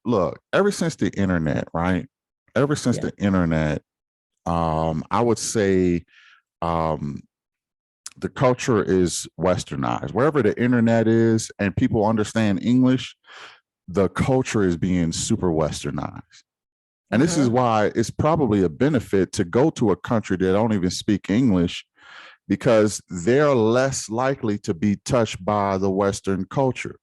look, ever since the internet, right? Ever since Yeah. the internet, I would say um, the culture is westernized. Wherever the internet is and people understand English, the culture is being super westernized. And this is Uh-huh. why it's probably a benefit to go to a country that don't even speak English because they're less likely to be touched by the Western culture.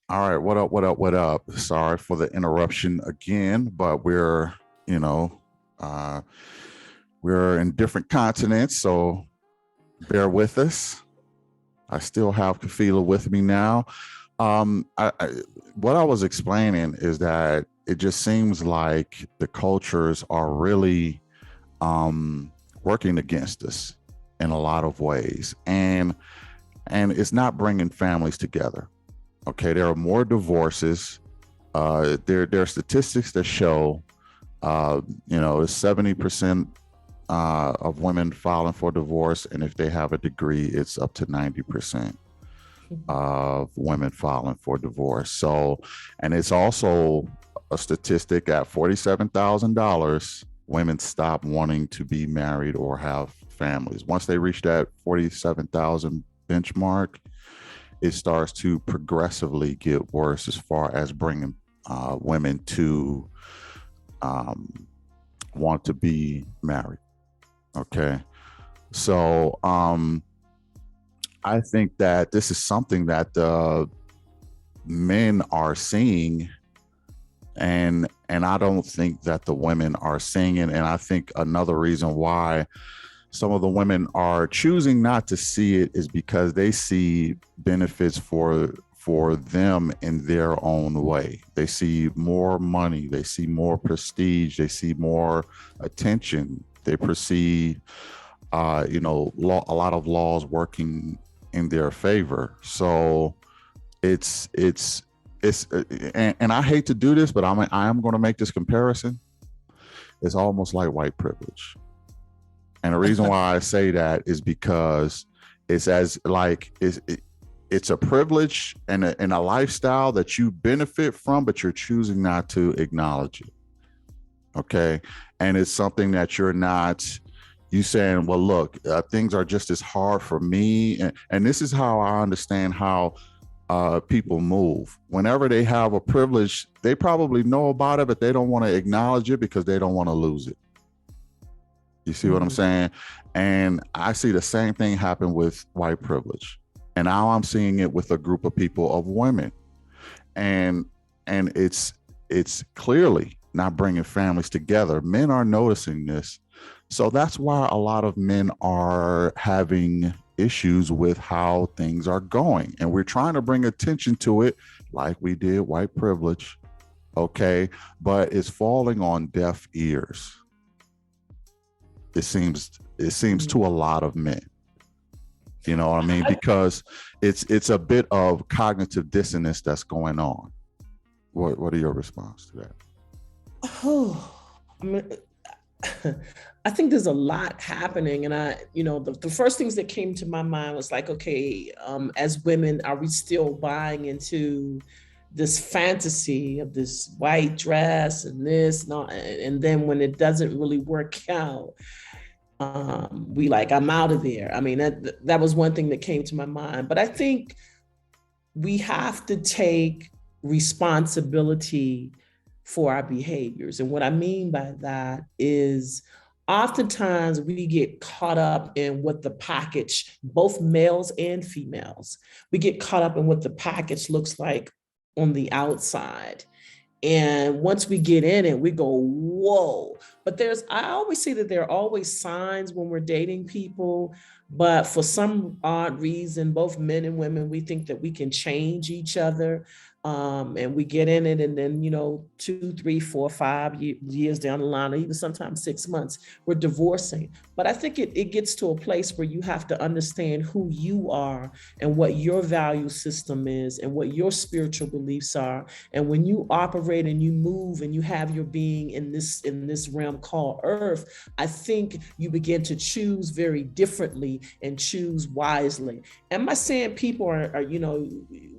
All right, what up, what up, what up? Sorry for the interruption again, but you know, uh, we're in different continents, so bear with us. I still have Khafilah with me now. What I was explaining is that it just seems like the cultures are really working against us in a lot of ways, and it's not bringing families together. Okay, there are more divorces. There are statistics that show, it's 70% of women filing for divorce, and if they have a degree, it's up to 90% of women filing for divorce. So, and it's also a statistic at $47,000, women stop wanting to be married or have families. Once they reach that 47,000 benchmark, it starts to progressively get worse as far as bringing women to want to be married. Okay. So I think that this is something that the men are seeing, and I don't think that the women are seeing it. And I think another reason why some of the women are choosing not to see it is because they see benefits for them in their own way. They see more money, they see more prestige, they see more attention. They perceive a lot of laws working in their favor. So it's and I hate to do this, but I am going to make this comparison. It's almost like white privilege. And the reason why I say that is because it's as like it's a privilege and a lifestyle that you benefit from, but you're choosing not to acknowledge it. Okay. And it's something that you're not, you saying, well, look, things are just as hard for me. And this is how I understand how people move. Whenever they have a privilege, they probably know about it, but they don't want to acknowledge it because they don't want to lose it. You see what I'm saying? And I see the same thing happen with white privilege. And now I'm seeing it with a group of people of women. And it's clearly not bringing families together. Men are noticing this. So that's why a lot of men are having issues with how things are going. And we're trying to bring attention to it like we did white privilege. Okay. But it's falling on deaf ears. It seems to a lot of men. You know what I mean? Because it's a bit of cognitive dissonance that's going on. What are your response to that? Oh, I mean, I think there's a lot happening. And the first things that came to my mind was like, okay, as women, are we still buying into this fantasy of this white dress and this and all, and then when it doesn't really work out, we like, I'm out of there. I mean, that was one thing that came to my mind. But I think we have to take responsibility for our behaviors. And what I mean by that is oftentimes we get caught up in what the package, both males and females, we get caught up in what the package looks like on the outside. And once we get in it, we go, whoa, But I always say that there are always signs when we're dating people, but for some odd reason, both men and women, we think that we can change each other. And we get in it, and then, 2, 3, 4, 5 years down the line, or even sometimes 6 months, we're divorcing. But I think it gets to a place where you have to understand who you are and what your value system is and what your spiritual beliefs are. And when you operate and you move and you have your being in this realm called earth, I think you begin to choose very differently and choose wisely. Am I saying people are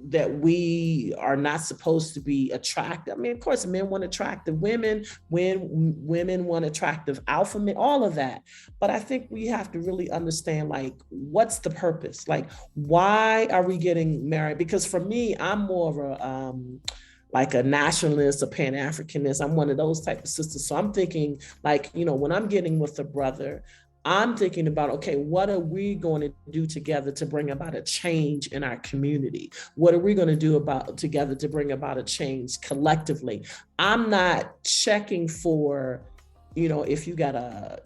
that we are not supposed to be attractive? I mean, of course, men want attractive women, when women want attractive alpha men, all of that. But I think we have to really understand, like, what's the purpose? Like, why are we getting married? Because for me, I'm more of a like a nationalist, a Pan-Africanist. I'm one of those type of sisters. So I'm thinking, like, when I'm getting with a brother, I'm thinking about, okay, what are we going to do together to bring about a change in our community? What are we going to do together to bring about a change collectively? I'm not checking for, if you got a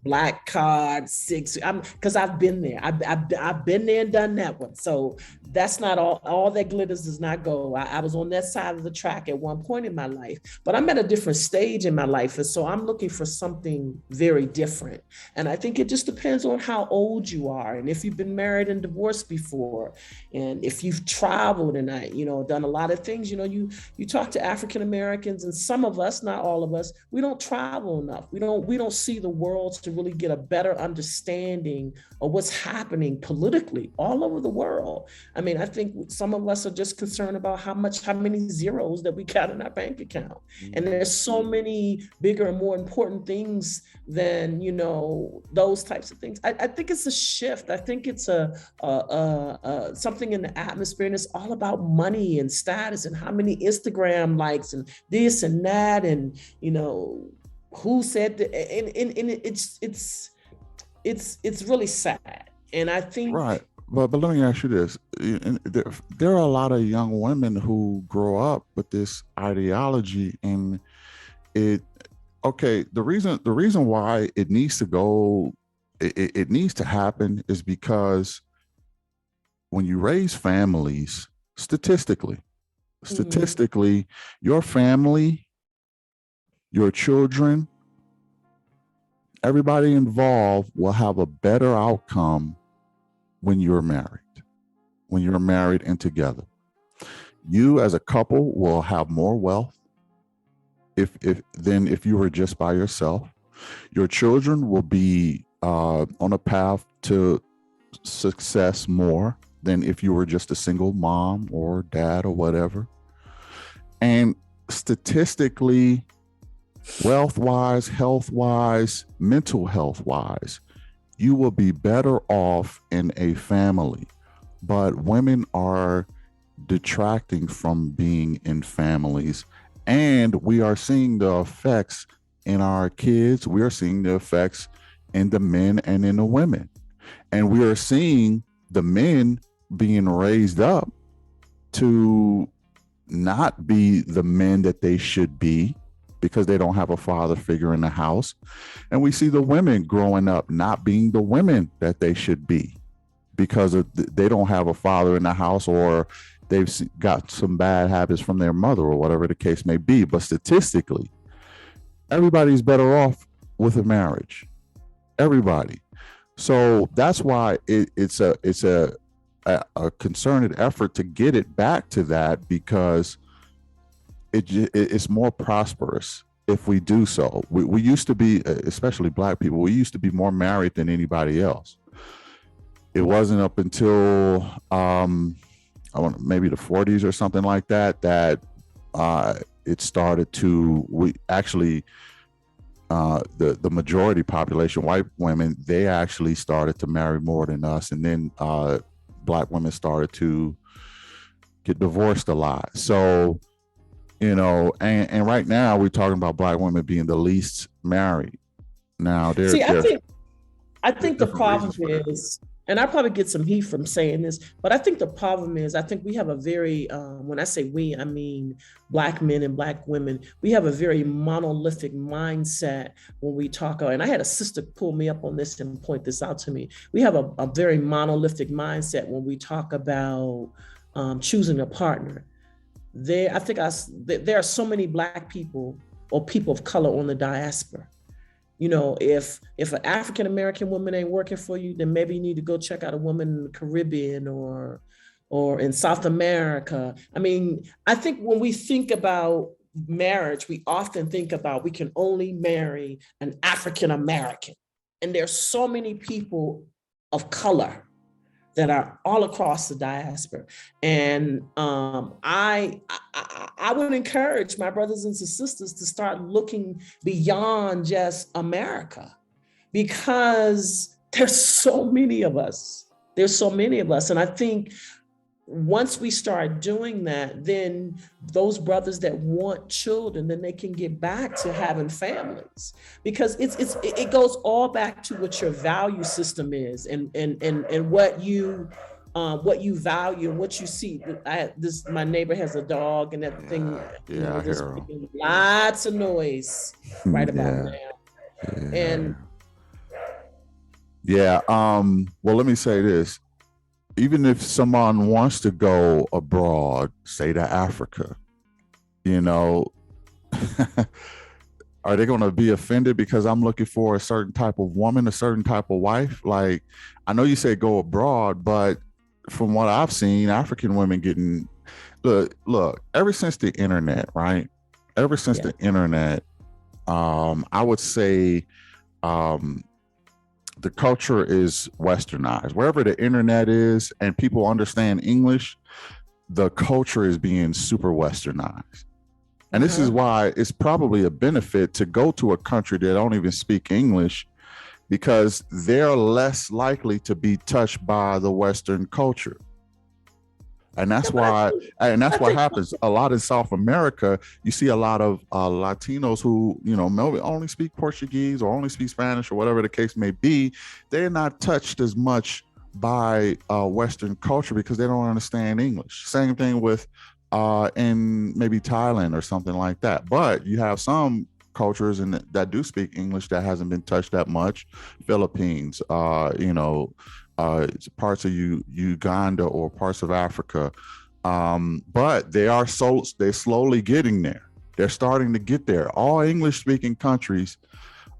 black card 6. Because I've been there. I've been there and done that one. So that's not all that glitters does not go. I was on that side of the track at one point in my life, but I'm at a different stage in my life. And so I'm looking for something very different. And I think it just depends on how old you are, and if you've been married and divorced before, and if you've traveled and done a lot of things. You talk to African Americans, and some of us, not all of us, we don't travel enough. We don't see the world to really get a better understanding of what's happening politically all over the world. I mean, I think some of us are just concerned about how many zeros that we got in our bank account. And there's so many bigger and more important things than, those types of things. I think it's a shift. I think it's something in the atmosphere, and it's all about money and status and how many Instagram likes and this and that, and, who said that, and it's really sad. And I think Right. But let me ask you this: there are a lot of young women who grow up with this ideology, and it. Okay, the reason why it needs to go, it needs to happen, is because when you raise families, statistically, your family, your children, everybody involved will have a better outcome when you're married and together. You as a couple will have more wealth than if you were just by yourself. Your children will be on a path to success more than if you were just a single mom or dad or whatever. And statistically, wealth wise, health wise, mental health wise, you will be better off in a family. But women are detracting from being in families, and we are seeing the effects in our kids. We are seeing the effects in the men and in the women, and we are seeing the men being raised up to not be the men that they should be because they don't have a father figure in the house. And we see the women growing up not being the women that they should be because they don't have a father in the house, or they've got some bad habits from their mother, or whatever the case may be. But statistically, everybody's better off with a marriage. Everybody. So that's why it's a concerted effort to get it back to that, because it's more prosperous if we do so. We used to be, especially Black people, we used to be more married than anybody else. It wasn't up until maybe the 40s or something like that it started to, the majority population, white women, they actually started to marry more than us, and then Black women started to get divorced a lot. So, and right now we're talking about Black women being the least married. Now, I think the problem is and I probably get some heat from saying this, but I think the problem is, I think we have a very, when I say we, I mean Black men and Black women, we have a very monolithic mindset when we talk. And I had a sister pull me up on this and point this out to me. We have a very monolithic mindset when we talk about choosing a partner. There are so many Black people or people of color on the diaspora. You know, if an African American woman ain't working for you, then maybe you need to go check out a woman in the Caribbean or in South America. I mean, I think when we think about marriage, we often think about we can only marry an African American. And there's so many people of color that are all across the diaspora. And I would encourage my brothers and sisters to start looking beyond just America, because there's so many of us. There's so many of us. And I think once we start doing that, then those brothers that want children, then they can get back to having families, because it goes all back to what your value system is, and what you value and what you see. My neighbor has a dog and everything. There's lots of noise right about now. And well, let me say this. Even if someone wants to go abroad, say to Africa, you know, are they going to be offended because I'm looking for a certain type of woman, a certain type of wife? Like, I know you say go abroad, but from what I've seen, African women getting, look, ever since the internet, right? Ever since the internet, I would say, the culture is westernized. Wherever the internet is and people understand English, the culture is being super westernized. And this is why it's probably a benefit to go to a country that don't even speak English, because they're less likely to be touched by the Western culture. And that's what happens a lot in South America. You see a lot of Latinos who, you know, maybe only speak Portuguese or only speak Spanish or whatever the case may be. They're not touched as much by Western culture because they don't understand English. Same thing with in maybe Thailand or something like that. But you have some cultures that do speak English that hasn't been touched that much. Philippines, parts of Uganda or parts of Africa, but they're slowly getting there. They're starting to get there. All English-speaking countries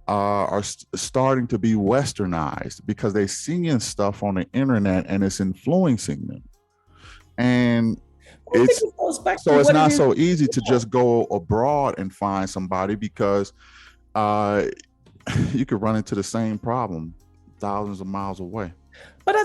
are starting to be westernized because they're seeing stuff on the internet and it's influencing them. And it's not so easy to just go abroad and find somebody, because you could run into the same problem thousands of miles away. But I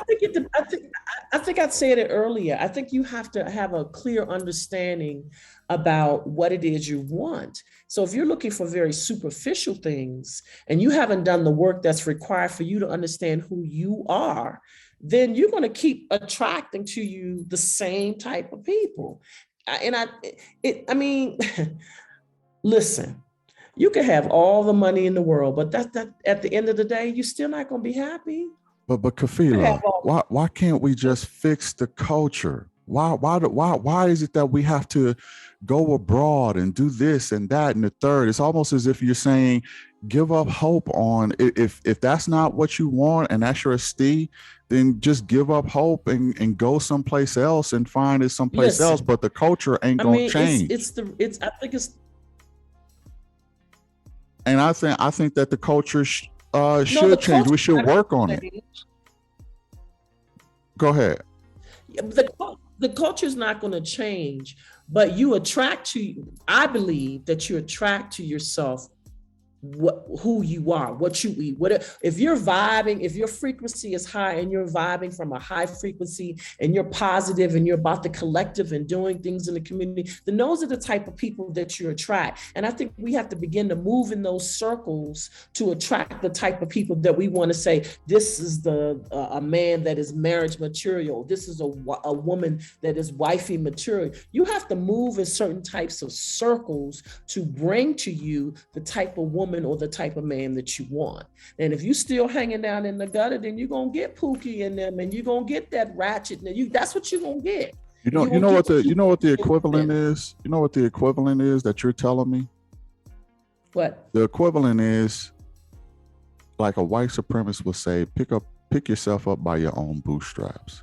think I'd said it earlier. I think you have to have a clear understanding about what it is you want. So if you're looking for very superficial things and you haven't done the work that's required for you to understand who you are, then you're going to keep attracting to you the same type of people. I mean, listen, you can have all the money in the world, but that at the end of the day, you're still not going to be happy. But Khafilah, why can't we just fix the culture? Why is it that we have to go abroad and do this and that and the third? It's almost as if you're saying, give up hope on if that's not what you want and that's your esteem, then just give up hope and go someplace else and find it someplace else. But the culture ain't gonna change. And I think that the culture should change. We should work on it. Go ahead. The culture is not going to change, but I believe that you attract to yourself who you are, what you eat. If you're vibing, if your frequency is high and you're vibing from a high frequency and you're positive and you're about the collective and doing things in the community, then those are the type of people that you attract. And I think we have to begin to move in those circles to attract the type of people that we want to say, this is a man that is marriage material. This is a woman that is wifey material. You have to move in certain types of circles to bring to you the type of woman woman or the type of man that you want. And if you still hanging down in the gutter, then you're gonna get Pookie in them, and you're gonna get that ratchet. That's what you're gonna get. You know what the equivalent is? You know what the equivalent is that you're telling me? What? The equivalent is like a white supremacist would say, pick yourself up by your own bootstraps.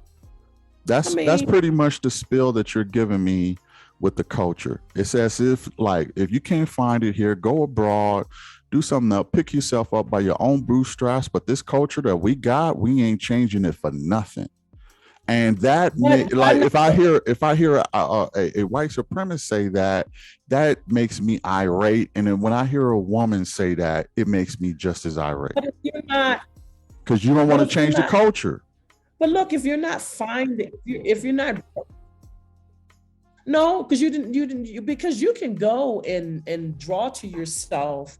That's pretty much the spill that you're giving me with the culture. It's as if, like, if you can't find it here, go abroad, do something else, pick yourself up by your own bootstraps. But this culture that we got, we ain't changing it for nothing. And that, if I hear a white supremacist say that, that makes me irate. And then when I hear a woman say that, it makes me just as irate. But if you're not, because you don't want to change the culture. But look, if you're not finding, if you're not, no, because because you can go and draw to yourself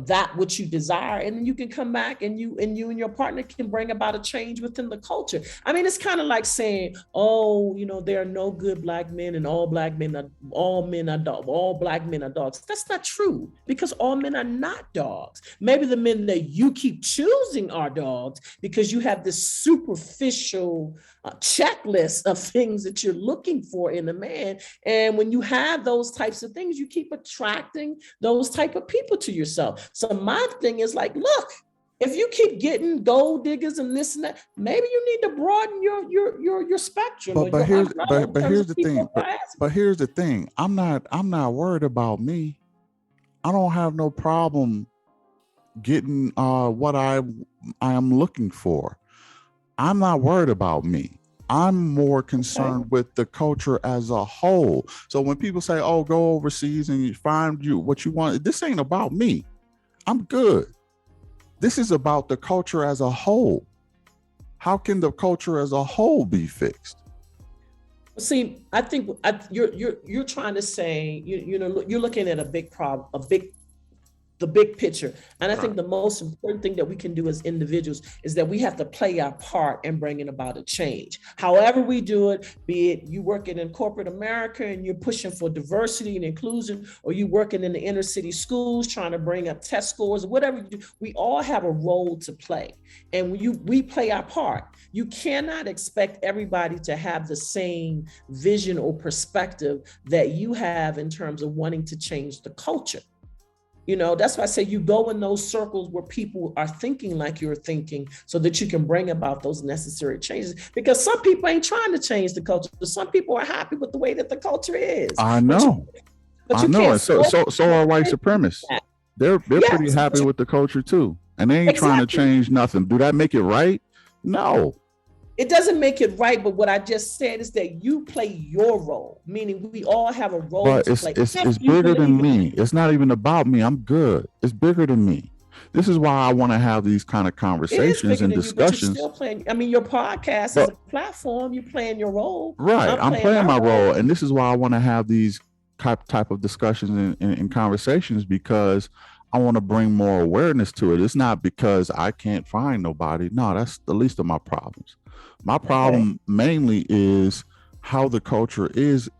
that which you desire, and then you can come back and you and your partner can bring about a change within the culture. I mean, it's kind of like saying, oh, there are no good black men, and all black men are all black men are dogs. That's not true, because all men are not dogs. Maybe the men that you keep choosing are dogs because you have this superficial checklist of things that you're looking for in a man. And when you have those types of things, you keep attracting those type of people to yourself. So my thing is like, look, if you keep getting gold diggers and this and that, maybe you need to broaden your spectrum. But here's the thing. I'm not worried about me. I don't have no problem getting what I am looking for. I'm not worried about me. I'm more concerned with the culture as a whole. So when people say, oh, go overseas and you find what you want, this ain't about me. I'm good. This is about the culture as a whole. How can the culture as a whole be fixed? See, I think you're trying to say, you're looking at a big problem, the big picture. And I think the most important thing that we can do as individuals is that we have to play our part in bringing about a change. However we do it, be it you working in corporate America and you're pushing for diversity and inclusion, or you working in the inner city schools trying to bring up test scores, whatever you do, we all have a role to play. And we play our part. You cannot expect everybody to have the same vision or perspective that you have in terms of wanting to change the culture. That's why I say you go in those circles where people are thinking like you're thinking, so that you can bring about those necessary changes. Because some people ain't trying to change the culture. Some people are happy with the way that the culture is. I know. I know. And so are white supremacists. They're pretty happy with the culture too. And they ain't trying to change nothing. Do that make it right? No. It doesn't make it right, but what I just said is that you play your role, meaning we all have a role to play. It's bigger than me. It's not even about me. I'm good. It's bigger than me. This is why I want to have these kind of conversations and discussions. You're still playing, your podcast is a platform. You're playing your role. Right. I'm playing my role. And this is why I want to have these type of discussions and conversations, because I want to bring more awareness to it. It's not because I can't find nobody. No, that's the least of my problems. My problem mainly is how the culture is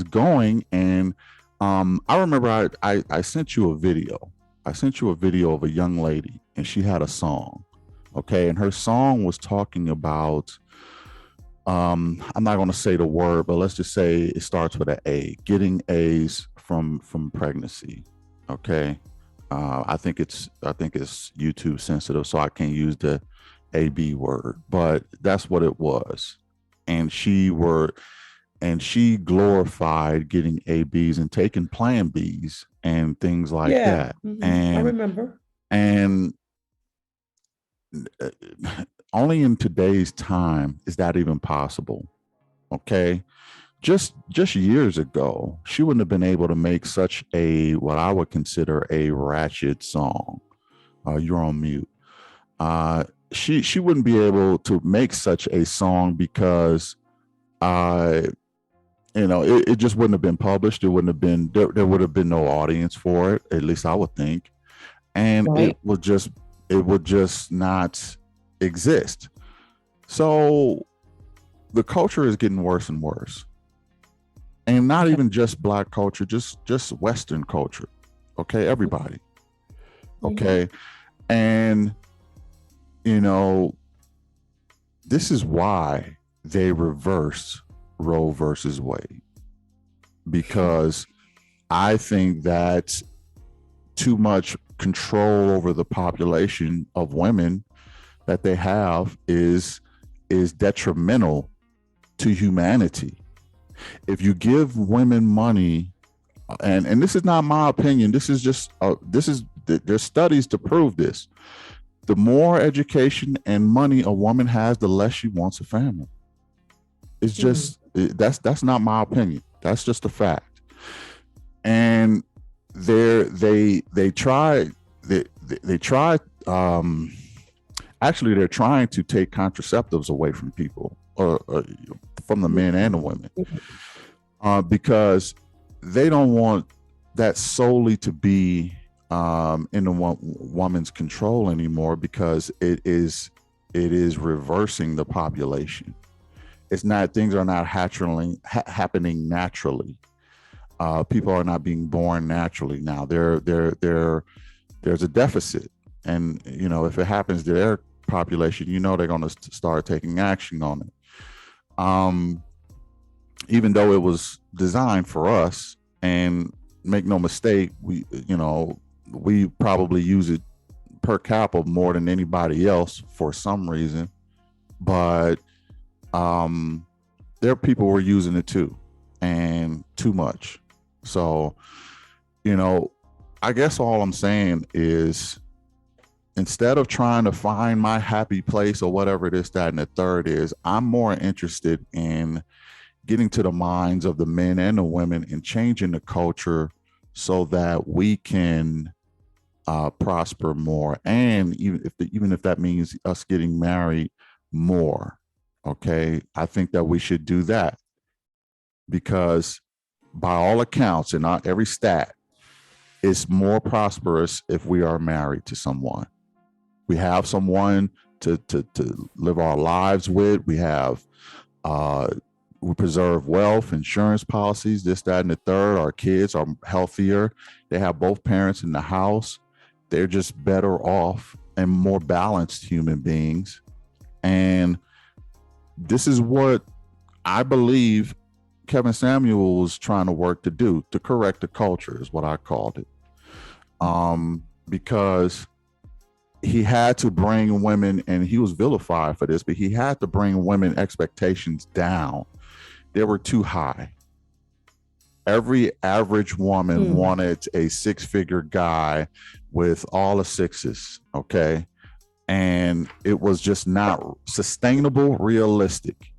going. And I remember I sent you a video. I sent you a video of a young lady, and she had a song. Okay. And her song was talking about, I'm not going to say the word, but let's just say it starts with an A, getting A's from pregnancy. Okay. I think it's YouTube sensitive, so I can't use the AB word, but that's what it was. And she glorified getting ABs and taking plan Bs and things like that. Mm-hmm. And I remember. And only in today's time is that even possible. Okay. Just years ago, she wouldn't have been able to make such a, what I would consider a ratchet song. You're on mute. She wouldn't be able to make such a song because, it just wouldn't have been published. It wouldn't have been, there would have been no audience for it, at least I would think. And it would just not exist. So the culture is getting worse and worse. And not even just Black culture, just Western culture. Okay, everybody. Okay. And, you know, this is why they reversed Roe versus Wade, because I think that too much control over the population of women that they have is detrimental to humanity. If you give women money, and this is not my opinion, this is just there's studies to prove this. The more education and money a woman has, the less she wants a family. It's just that's not my opinion. That's just a fact. And they try they try actually they're trying to take contraceptives away from people, or from the men and the women, because they don't want that solely to be in the woman's control anymore, because it is reversing the population. It's not, things are not happening naturally. People are not being born naturally now. There's a deficit, and you know, if it happens to their population, you know, they're going to start taking action on it. Even though it was designed for us, and make no mistake, we probably use it per capita more than anybody else for some reason, but there are people who are using it too, and too much. So, you know, I guess all I'm saying is, instead of trying to find my happy place or whatever it is, that and the third is, I'm more interested in getting to the minds of the men and the women and changing the culture so that we can prosper more. And even if that means us getting married more, okay, I think that we should do that, because by all accounts and every stat, it's more prosperous if we are married to someone. We have someone to live our lives with. We have we preserve wealth, insurance policies, this, that, and the third. Our kids are healthier. They have both parents in the house. They're just better off and more balanced human beings. And this is what I believe Kevin Samuel was trying to work to do, to correct the culture, is what I called it. Because he had to bring women, and he was vilified for this, but he had to bring women expectations down. They were too high. Every average woman wanted a six-figure guy with all the sixes, okay? And it was just not sustainable, realistic.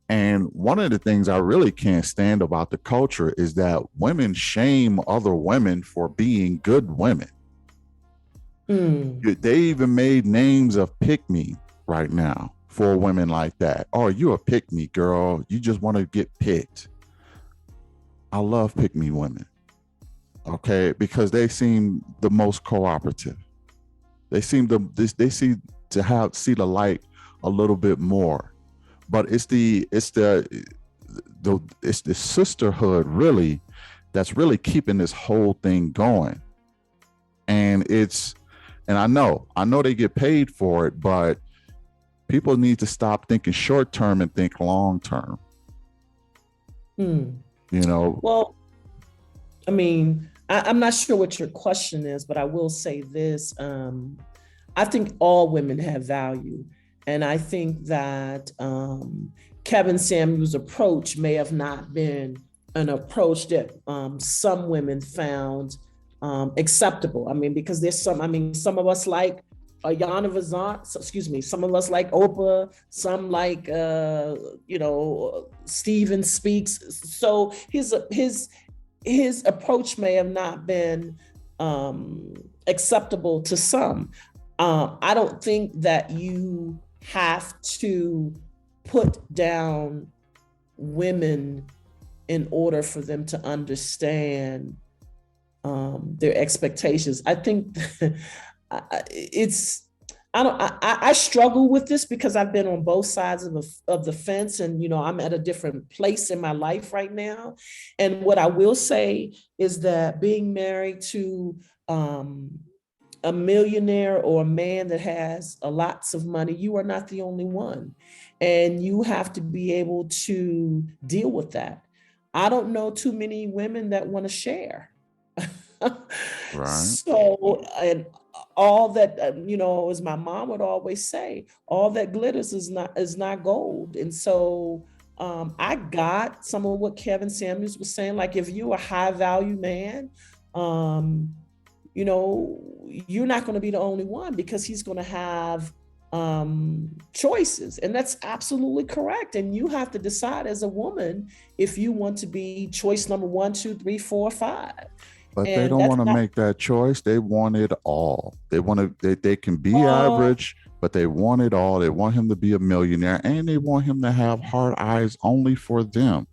And one of the things I really can't stand about the culture is that women shame other women for being good women. They even made names of pick-me right now for women like that. Oh, you a pick-me girl. You just want to get picked. I love pick-me women, okay? Because they seem the most cooperative. They seem to see the light a little bit more. But it's the sisterhood really that's really keeping this whole thing going. And I know they get paid for it, but people need to stop thinking short term and think long term. You know? Well, I mean, I'm not sure what your question is, but I will say this. I think all women have value. And I think that Kevin Samuel's approach may have not been an approach that some women found acceptable. I mean, because some of us like Yana Vazant, some of us like Oprah, some like, Steven Speaks. So his approach may have not been acceptable to some. I don't think that you have to put down women in order for them to understand their expectations. I think I struggle with this because I've been on both sides of the fence, and I'm at a different place in my life right now. And what I will say is that being married to a millionaire or a man that has lots of money, you are not the only one. And you have to be able to deal with that. I don't know too many women that want to share. Right. So, and all that, as my mom would always say, all that glitters is not gold. And so, I got some of what Kevin Samuels was saying. Like, if you're a high value man, um, you're not going to be the only one, because he's going to have choices. And that's absolutely correct. And you have to decide as a woman if you want to be choice number 1, 2, 3, 4, 5. But they And don't that's want to not, make that choice. They want it all. They want to. They can be oh, average, but they want it all. They want him to be a millionaire, and they want him to have hard eyes only for them.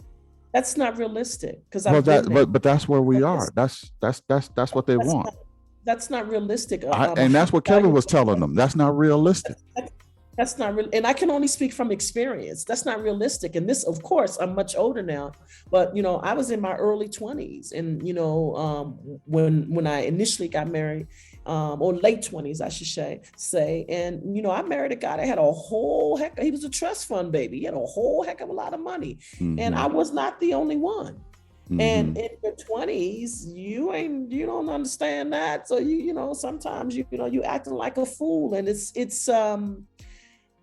that's not realistic, because Well, I've been there. but that's where we are. That's, That's what they that's want. not, that's not realistic. A And high that's what Kevin value was telling them. That's not realistic. That's not real. And I can only speak from experience. That's not realistic. And this, of course, I'm much older now, but I was in my early 20s. And when I initially got married, or late 20s, I should say. And I married a guy that had a whole heck. He was a trust fund baby. He had a whole heck of a lot of money. And Mm-hmm. I was not the only one. Mm-hmm. And in your 20s, you don't understand that. So sometimes you acting like a fool. And it's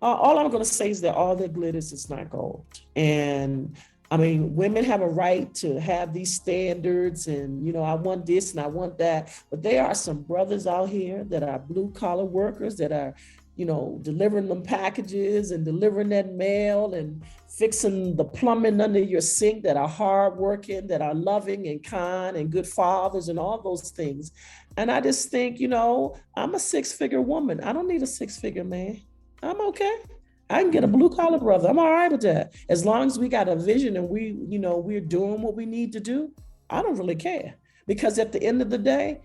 all I'm going to say is that all that glitters is not gold. And I mean, women have a right to have these standards, and I want this and I want that. But there are some brothers out here that are blue collar workers that are, delivering them packages and delivering that mail and fixing the plumbing under your sink, that are hardworking, that are loving and kind and good fathers and all those things. And I just think, I'm a 6-figure woman. I don't need a 6-figure man. I'm okay. I can get a blue collar brother. I'm all right with that. As long as we got a vision and we're doing what we need to do, I don't really care. Because at the end of the day,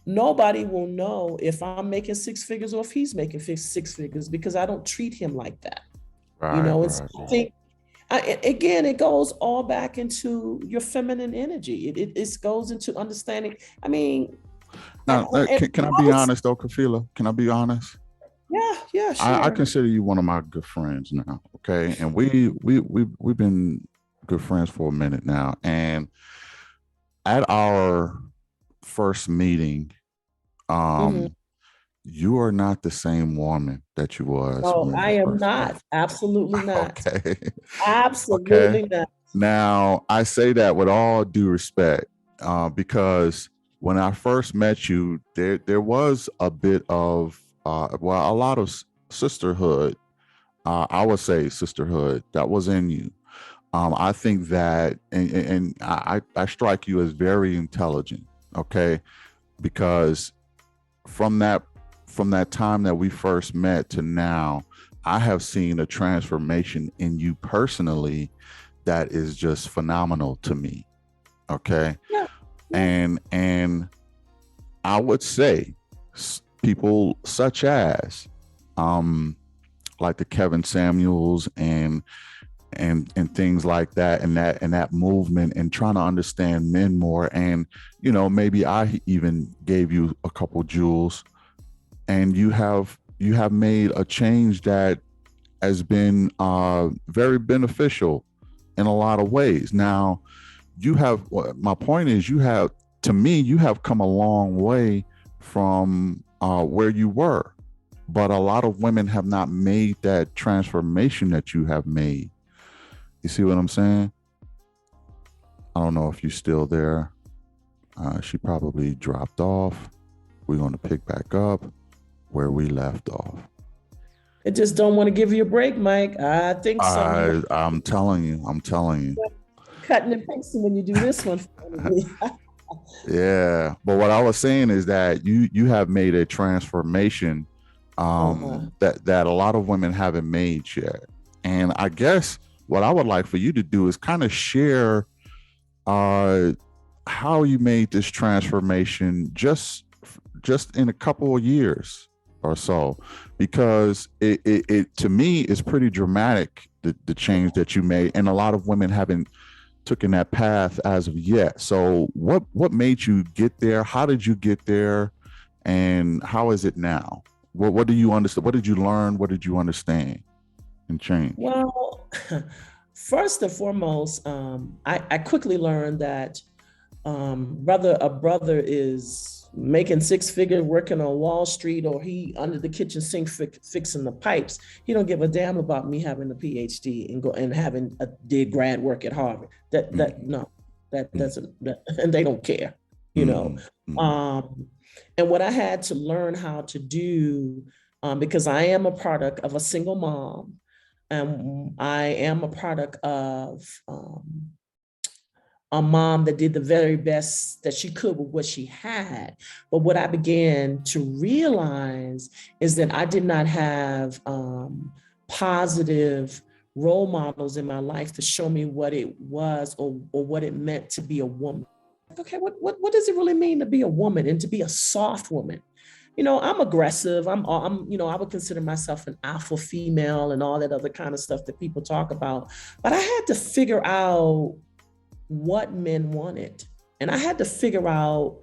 nobody will know if I'm making 6 figures or if he's making 6 figures, because I don't treat him like that. Right. It's, I think, again, it goes all back into your feminine energy. It goes into understanding. I mean, Now, can I be honest though, Khafilah? Can I be honest? Yeah, sure. I consider you one of my good friends now. Okay, and we've been good friends for a minute now. And at our first meeting, Mhm. you are not the same woman that you was No, when I we am first met. not. Absolutely not. Okay. Okay. Absolutely not. Now I say that with all due respect, because when I first met you, there was a bit of a lot of sisterhood. I would say sisterhood that was in you. I think that, and I strike you as very intelligent. Okay, because from that from that time that we first met to now, I have seen a transformation in you personally that is just phenomenal to me. Okay, Yeah. Yeah. and I would say people such as like the Kevin Samuels and things like that, and that movement, and trying to understand men more. And maybe I even gave you a couple jewels, and you have made a change that has been very beneficial in a lot of ways. Now my point is, to me, you have come a long way from where you were, but a lot of women have not made that transformation that you have made. You see what I'm saying? I don't know if you're still there. She probably dropped off. We're going to pick back up where we left off. It just don't want to give you a break, Mike. I think so. I'm telling you. Cutting and pasting when you do this one. Yeah, but what I was saying is that you have made a transformation that a lot of women haven't made yet. And I guess what I would like for you to do is kind of share how you made this transformation just in a couple of years or so, because it to me is pretty dramatic, the change that you made, and a lot of women haven't taken that path as of yet. So what made you get there? How did you get there? And how is it now? What do you understand? What did you learn? What did you understand and change? Well, first and foremost, I quickly learned that whether a brother is making six figures working on Wall Street or he under the kitchen sink fixing the pipes, he don't give a damn about me having a PhD and go and having did grad work at Harvard. That no, that doesn't and they don't care, you know. And what I had to learn how to do, because I am a product of a single mom, and I am a product of a mom that did the very best that she could with what she had. But what I began to realize is that I did not have positive role models in my life to show me what it was or what it meant to be a woman. Okay, what does it really mean to be a woman and to be a soft woman? You know, I'm aggressive. You know, I would consider myself an alpha female and all that other kind of stuff that people talk about. But I had to figure out what men wanted. And I had to figure out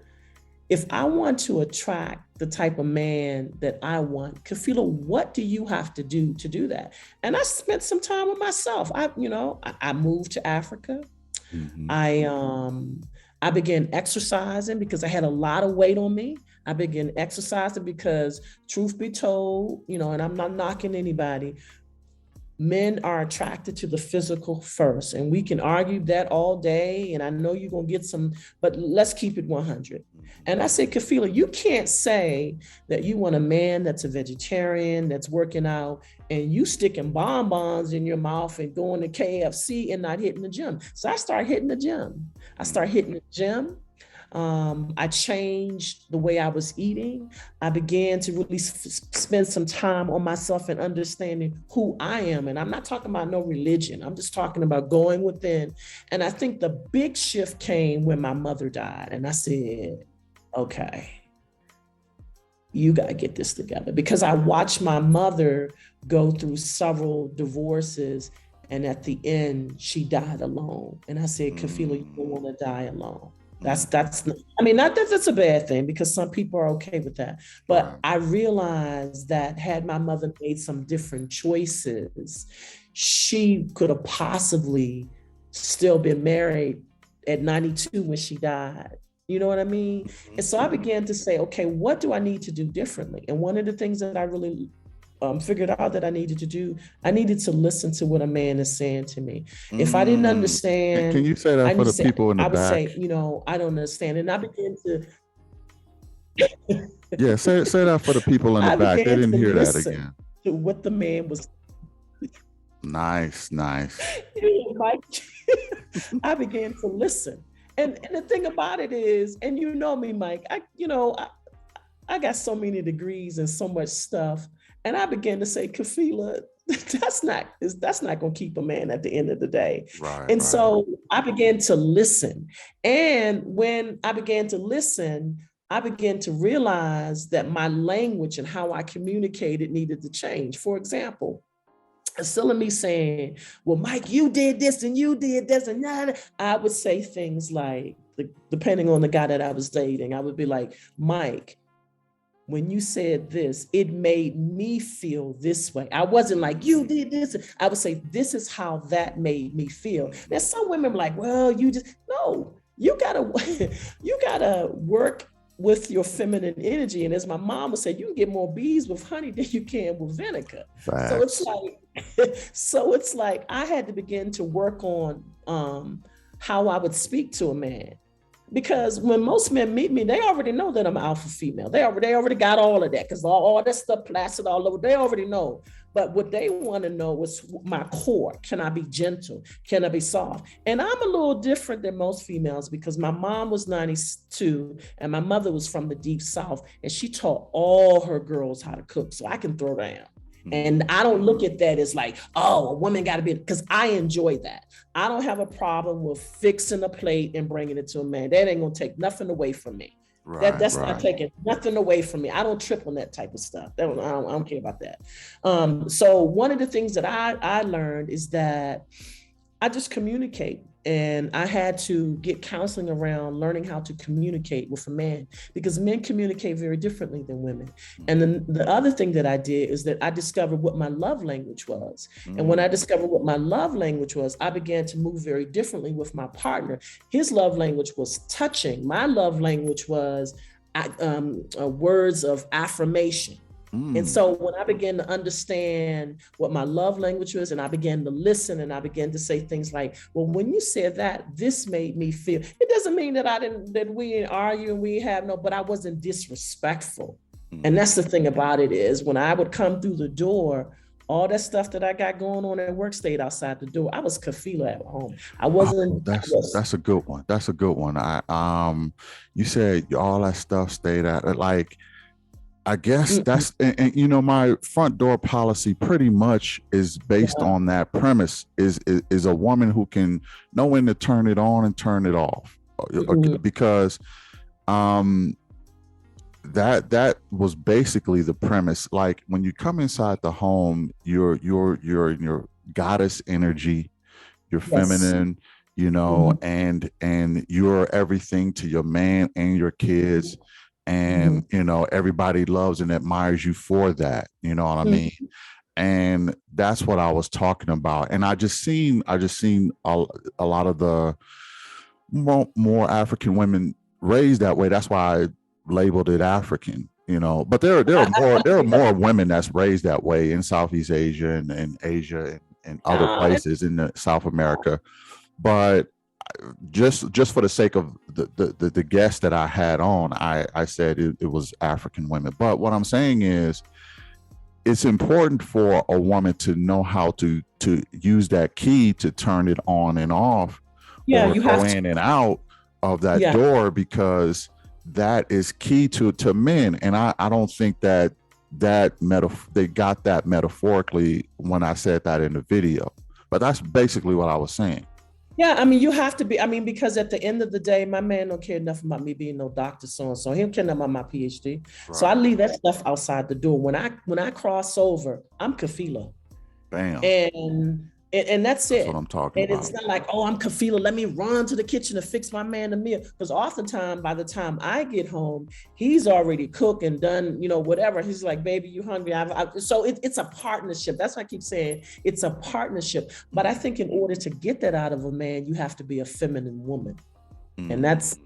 if I want to attract the type of man that I want, Khafilah, what do you have to do that? And I spent some time with myself. I moved to Africa. I began exercising because I had a lot of weight on me. I began exercising because, truth be told, you know, and I'm not knocking anybody, men are attracted to the physical first, and we can argue that all day. And I know you're going to get some, but let's keep it 100. And I said, Khafilah, you can't say that you want a man that's a vegetarian, that's working out, and you sticking bonbons in your mouth and going to KFC and not hitting the gym. So I started hitting the gym. I changed the way I was eating. I began to really spend some time on myself and understanding who I am. And I'm not talking about no religion. I'm just talking about going within. And I think the big shift came when my mother died. And I said, okay, you got to get this together. Because I watched my mother go through several divorces. And at the end, she died alone. And I said, Khafilah, you don't want to die alone. That's I mean, not that that's a bad thing, because some people are okay with that. But I realized that had my mother made some different choices, she could have possibly still been married at 92 when she died. You know what I mean? And so I began to say, okay, what do I need to do differently? And one of the things that I really figured out that I needed to do, I needed to listen to what a man is saying to me. If I didn't understand, can you say that for the people in the back? I would say, you know, I don't understand. And I began to yeah, say that for the people in the back. They didn't hear that again. To what the man was. Nice. I began to listen. And the thing about it is, and you know me, Mike, I got so many degrees and so much stuff. And I began to say, Khafilah, that's not going to keep a man at the end of the day. So I began to listen. And when I began to listen, I began to realize that my language and how I communicated needed to change. For example, instead of me saying, well, Mike, you did this and you did this and that, I would say things like, depending on the guy that I was dating, I would be like, Mike, when you said this, it made me feel this way. I wasn't like, you did this. I would say, this is how that made me feel. Now, some women are like, well, no, you gotta work with your feminine energy. And as my mom would say, you can get more bees with honey than you can with vinegar. Facts. So it's like I had to begin to work on how I would speak to a man. Because when most men meet me, they already know that I'm alpha female. They already got all of that, because all that stuff plastered all over. They already know. But what they want to know is my core. Can I be gentle? Can I be soft? And I'm a little different than most females, because my mom was 92 and my mother was from the deep South, and she taught all her girls how to cook. So I can throw down. And I don't look at that as like, oh, a woman got to be, because I enjoy that. I don't have a problem with fixing a plate and bringing it to a man. That ain't going to take nothing away from me. That's not taking nothing away from me. I don't trip on that type of stuff. I don't care about that. So one of the things that I learned is that I just communicate. And I had to get counseling around learning how to communicate with a man, because men communicate very differently than women. And then the other thing that I did is that I discovered what my love language was. And when I discovered what my love language was, I began to move very differently with my partner. His love language was touching. My love language was words of affirmation. And so when I began to understand what my love language was, and I began to listen, and I began to say things like, well, when you said that, this made me feel, it doesn't mean that we didn't argue and we have but I wasn't disrespectful. And that's the thing about it, is when I would come through the door, all that stuff that I got going on at work stayed outside the door. I was Khafilah at home. I wasn't. That's a good one. That's a good one. You said all that stuff stayed out. Like, I guess that's, and my front door policy pretty much is based on that premise, is a woman who can know when to turn it on and turn it off. Because that was basically the premise. Like, when you come inside the home, you're in your goddess energy, you're feminine, and you're everything to your man and your kids. And everybody loves and admires you for that, you know what I mean? And that's what I was talking about. And I just seen a lot of the more African women raised that way. That's why I labeled it African, but there are more women that's raised that way in Southeast Asia and Asia and other places in South America. But just for the sake of the guest that I had on, I said it was African women. But what I'm saying is, it's important for a woman to know how to use that key to turn it on and off, or you go in and out of that door, because that is key to men. And I don't think that they got that metaphorically when I said that in the video, but that's basically what I was saying. Yeah, I mean, you have to be, because at the end of the day, my man don't care enough about me being no doctor so-and-so. He don't care enough about my PhD. Right. So I leave that stuff outside the door. When I cross over, I'm Khafilah. Bam. And that's it. That's what I'm talking about. And it's not like, oh, I'm Khafilah, let me run to the kitchen to fix my man a meal. Because oftentimes, by the time I get home, he's already cooked and done, whatever. He's like, baby, you hungry? So it's a partnership. That's why I keep saying it's a partnership. But I think in order to get that out of a man, you have to be a feminine woman. And that's,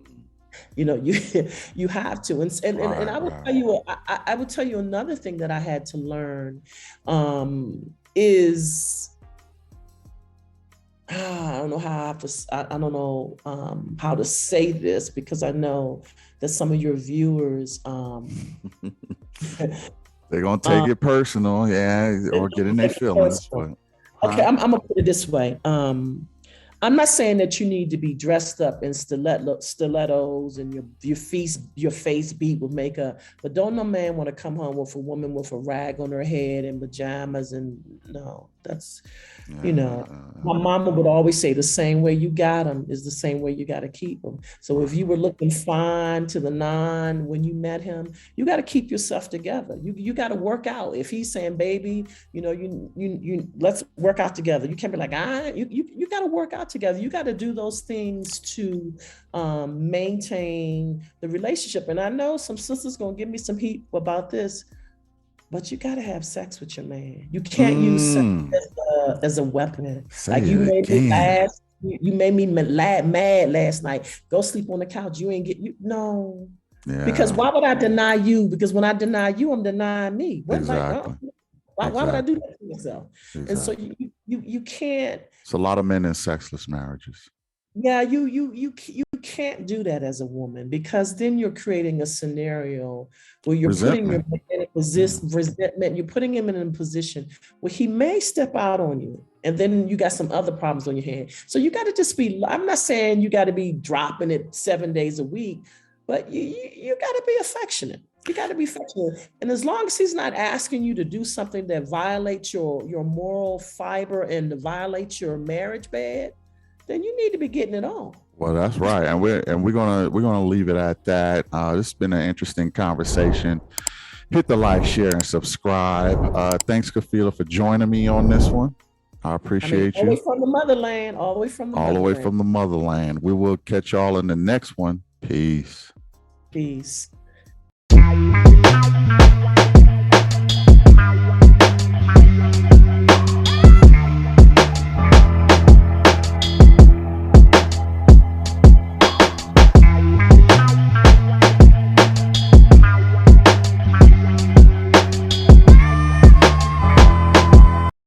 you have to. And I would tell you, I would tell you another thing that I had to learn is, I don't know how to say this, because I know that some of your viewers they're gonna take it personal, or get in their feelings. But, okay, I'm gonna put it this way. I'm not saying that you need to be dressed up in stilettos and your face beat with makeup, but don't no man want to come home with a woman with a rag on her head and pajamas, and no, that's, my mama would always say, the same way you got them is the same way you got to keep them. So if you were looking fine to the nine when you met him, you got to keep yourself together. You got to work out. If he's saying, baby, you let's work out together, you can't be like, you got to work out together. You got to do those things to maintain the relationship. And I know some sisters gonna give me some heat about this, but you got to have sex with your man. You can't use sex as a weapon. Like, you made me mad last night. Go sleep on the couch. You ain't no. Yeah. Because why would I deny you? Because when I deny you, I'm denying me. Exactly. Why would I do that to myself? Exactly. And so you can't. It's a lot of men in sexless marriages. Yeah, you can't do that as a woman, because then you're creating a scenario where you're putting your man in a position, resentment. You're putting him in a position where he may step out on you, and then you got some other problems on your hands. So you got to just be. I'm not saying you got to be dropping it 7 days a week, but you got to be affectionate. You got to be affectionate, and as long as he's not asking you to do something that violates your moral fiber and violates your marriage bed, then you need to be getting it on. Well, that's right, and we're gonna leave it at that. This has been an interesting conversation. Hit the like, share, and subscribe. Thanks, Khafilah, for joining me on this one. I appreciate all the way you. from the motherland, all the way from the All the way motherland. from the motherland. We will catch y'all in the next one. Peace. Peace.